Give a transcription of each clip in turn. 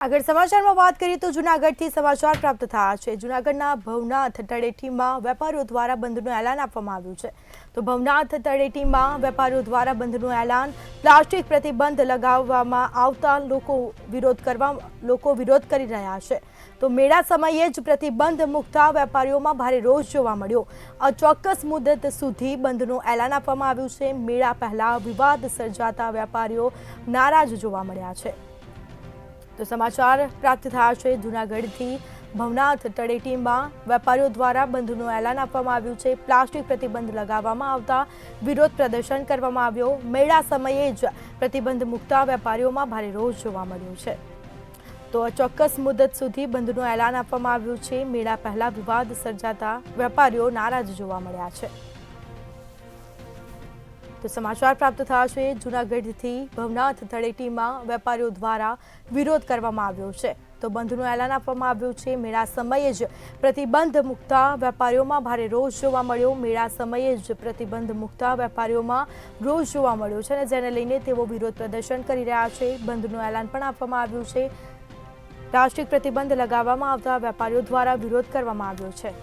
આગળ સમાચારમાં વાત કરીએ તો જૂનાગઢથી સમાચાર પ્રાપ્ત થયા છે। જૂનાગઢના ભવનાથ તળેટીમાં વેપારીઓ દ્વારા બંધનું એલાન આપવામાં આવ્યું છે। તો ભવનાથ તળેટીમાં વેપારીઓ દ્વારા બંધનું એલાન, પ્લાસ્ટિક પ્રતિબંધ લગાવવામાં આવતા લોકો વિરોધ કરી રહ્યા છે। તો મેળા સમયે જ પ્રતિબંધ મૂકતા વેપારીઓમાં ભારે રોષ જોવા મળ્યો। અચોક્કસ મુદત સુધી બંધનું એલાન આપવામાં આવ્યું છે। મેળા પહેલા વિવાદ સર્જાતા વેપારીઓ નારાજ જોવા મળ્યા છે। તો સમાચાર પ્રાપ્ત થયા છે જૂનાગઢથી ભવનાથ તળેટીમાં વેપારીઓ દ્વારા બંધનું એલાન આપવામાં આવ્યું છે। પ્લાસ્ટિક પ્રતિબંધ લગાવવામાં આવતા વિરોધ પ્રદર્શન કરવામાં આવ્યો। મેળા સમયે જ પ્રતિબંધ મૂકતા વેપારીઓમાં ભારે રોષ જોવા મળ્યો છે। તો ચોક્કસ મુદત સુધી બંધનું એલાન આપવામાં આવ્યું છે। મેળા પહેલા વિવાદ સર્જાતા વેપારીઓ નારાજ જોવા મળ્યા છે। તો સમાચાર પ્રાપ્ત થયા છે જૂનાગઢથી ભવનાથ તળેટીમાં વેપારીઓ દ્વારા વિરોધ કરવામાં આવ્યો છે। તો બંધનું એલાન આપવામાં આવ્યું છે। મેળા સમયે જ પ્રતિબંધ મૂકતા વેપારીઓમાં ભારે રોષ જોવા મળ્યો। મેળા સમયે જ પ્રતિબંધ મૂકતા વેપારીઓમાં રોષ જોવા મળ્યો છે અને જેને લઈને તેઓ વિરોધ પ્રદર્શન કરી રહ્યા છે। બંધનું એલાન પણ આપવામાં આવ્યું છે। પ્લાસ્ટિક પ્રતિબંધ લગાવવામાં આવતા વેપારીઓ દ્વારા વિરોધ કરવામાં આવ્યો છે।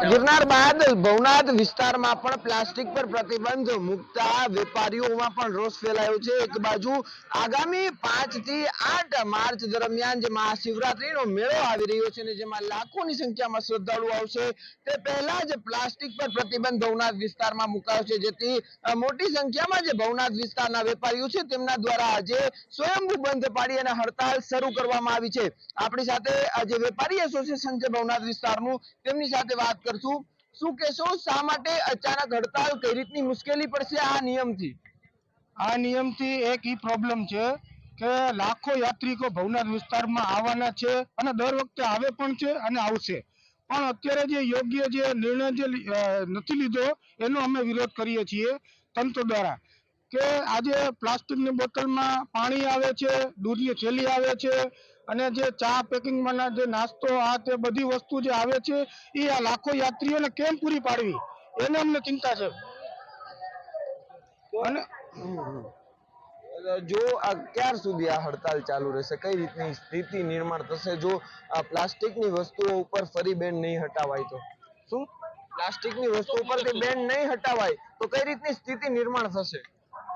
गिरनार बाद भवनाथ विस्ताરમાં પણ પ્લાસ્ટિક પર પ્રતિબંધ મૂકતા વેપારીઓમાં પણ રોષ ફેલાયો છે। એક બાજુ આગામી 5 થી 8 માર્ચ દરમિયાન જે મહાશિવરાત્રીનો મેળો આવી રહ્યો છે ને જેમાં લાખોની સંખ્યામાં શ્રદ્ધાળુઓ આવશે, તે પહેલા જ પ્લાસ્ટિક પર પ્રતિબંધ ભવનાથ વિસ્તારમાં મુકાયો છે, જેથી મોટી સંખ્યામાં જે ભવનાથ વિસ્તારના વેપારીઓ છે તેમના દ્વારા આજે સ્વયંભૂ બંધ પાડી અને હડતાલ શરૂ કરવામાં આવી છે। આપણી સાથે જે વેપારી એસોસિએશન છે ભવનાથ વિસ્તારનું, તેમની સાથે વાત કરશું। શું કહેશો, શા માટે અચાનક હડતાલ, કઈ રીતની મુશ્કેલી પડશે આ નિયમથી? આ નિયમથી એક ઈ પ્રોબ્લેમ છે કે લાખો યાત્રિકો ભવનાથ વિસ્તારમાં આવવાના છે અને દર વખતે આવે પણ છે અને આવશે, પણ અત્યારે જે યોગ્ય જે નિર્ણય જે નથી લીધો એનો અમે વિરોધ કરીએ છીએ તંત્ર દ્વારા, કે આજે પ્લાસ્ટિકની બોટલમાં પાણી આવે છે, દૂધની થેલી આવે છે અને જે ચા પેકિંગમાંના જે નાસ્તો આ તે બધી વસ્તુ જે આવે છે એ આ લાખો યાત્રીઓને કેમ પૂરી પાડવી, એને અમને ચિંતા છે। અને જો ક્યાર સુધી આ હડતાલ ચાલુ રહેશે? કઈ રીતની સ્થિતિ નિર્માણ થશે જો પ્લાસ્ટિકની વસ્તુઓ ઉપર ફરી બેન નહીં હટાવાય તો? શું પ્લાસ્ટિકની વસ્તુ ઉપરથી બેન નહીં હટાવાય તો કઈ રીતની સ્થિતિ નિર્માણ થશે?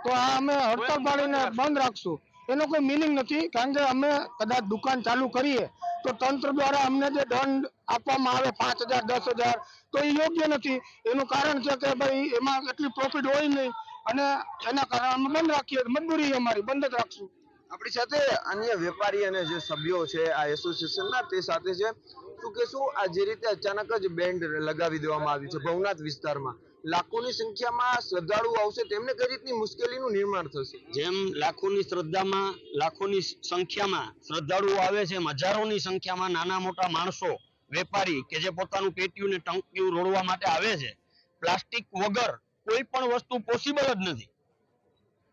તો આ અમે હડતાલ પાડીને બંધ રાખશું, એનો કોઈ મિનિંગ નથી। કારણ કે અમે કદાચ દુકાન ચાલુ કરીએ તો તંત્ર દ્વારા અમને જે દંડ આપવામાં આવે 5,000 10,000, તો એ યોગ્ય નથી। એનું કારણ છે કે ભાઈ એમાં એટલી પ્રોફિટ હોય નહીં અને એના કારણે અમે બંધ રાખીએ, મજબૂરી અમારી, બંધ જ રાખશું। આપણી સાથે અન્ય વેપારી અને જે સભ્યો છે આ એસોસિએશનના, તે સાથે છે। શું કહેશું, આ જે રીતે અચાનક જ બેન્ડ લગાવી દેવામાં આવ્યું છે ભવનાથ વિસ્તારમાં, લાખોની સંખ્યામાં શ્રદ્ધાળુઓ આવશે, તેમને કઈ રીતની મુશ્કેલીનું નિર્માણ થશે? જેમ લાખોની શ્રદ્ધામાં, લાખોની સંખ્યામાં શ્રદ્ધાળુઓ આવે છે, હજારોની સંખ્યામાં નાના મોટા માણસો, વેપારી કે જે પોતાનું પેટીયું ને ટંકિયું રોડવા માટે આવે છે, પ્લાસ્ટિક વગર કોઈ પણ વસ્તુ પોસિબલ જ નથી।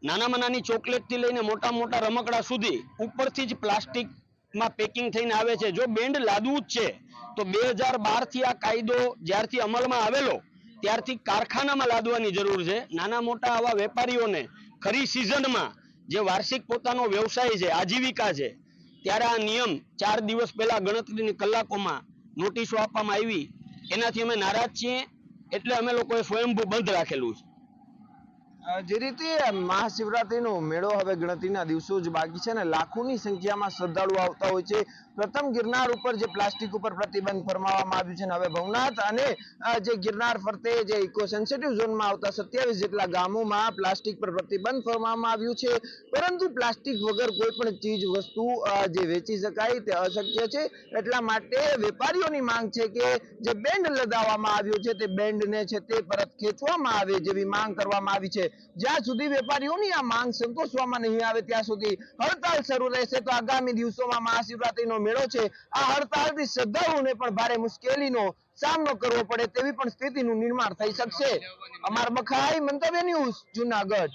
નાનામાં નાની ચોકલેટ થી લઈને મોટા મોટા રમકડા સુધી ઉપરથી જ પ્લાસ્ટિકમાં પેકિંગ થઈને આવે છે। જો બેન્ડ લાદવું જ છે તો 2012 થી આ કાયદો જ્યારથી અમલમાં આવેલો ત્યારથી કારખાનામાં લાદવાની જરૂર છે। નાના મોટા આવા વેપારીઓને ખરી સિઝનમાં જે વાર્ષિક પોતાનો વ્યવસાય છે, આજીવિકા છે, ત્યારે આ નિયમ 4 દિવસ પહેલા ગણતરીની કલાકોમાં નોટિસો આપવામાં આવી, એનાથી અમે નારાજ છીએ, એટલે અમે લોકોએ સ્વયંભૂ બંધ રાખેલું છે। જે રીતે મહાશિવરાત્રીનો મેળો હવે ગણતરીના દિવસો જ બાકી છે ને લાખોની સંખ્યામાં શ્રદ્ધાળુઓ આવતા હોય છે। પ્રથમ ગિરનાર ઉપર જે પ્લાસ્ટિક ઉપર પ્રતિબંધ ફરમાવવામાં આવ્યું છે ને હવે ભવનાથ અને જે ગિરનાર ફરતે જે ઇકો સેન્સિટિવ ઝોનમાં આવતા 27 જેટલા ગામોમાં પ્લાસ્ટિક પર પ્રતિબંધ ફરમાવવામાં આવ્યું છે, પરંતુ પ્લાસ્ટિક વગર કોઈ પણ ચીજ વસ્તુ જે વેચી શકાય તે અશક્ય છે। એટલા માટે વેપારીઓની માંગ છે કે જે બેન્ડ લગાવવામાં આવ્યો છે તે બેન્ડને છે તે પરત ખેંચવામાં આવે જેવી માંગ કરવામાં આવી છે। જ્યાં સુધી વેપારીઓની આ માંગ સંતોષવામાં નહીં આવે ત્યાં સુધી હડતાલ શરૂ રહેશે। તો આગામી દિવસોમાં મહાશિવરાત્રીનો મેળો છે, આ હડતાલથી શ્રદ્ધાળુઓને પણ ભારે મુશ્કેલીનો સામનો કરવો પડે તેવી પણ સ્થિતિનું નિર્માણ થઈ શકશે। અમાર બખાઈ, મંતવ્ય ન્યૂઝ, જૂનાગઢ।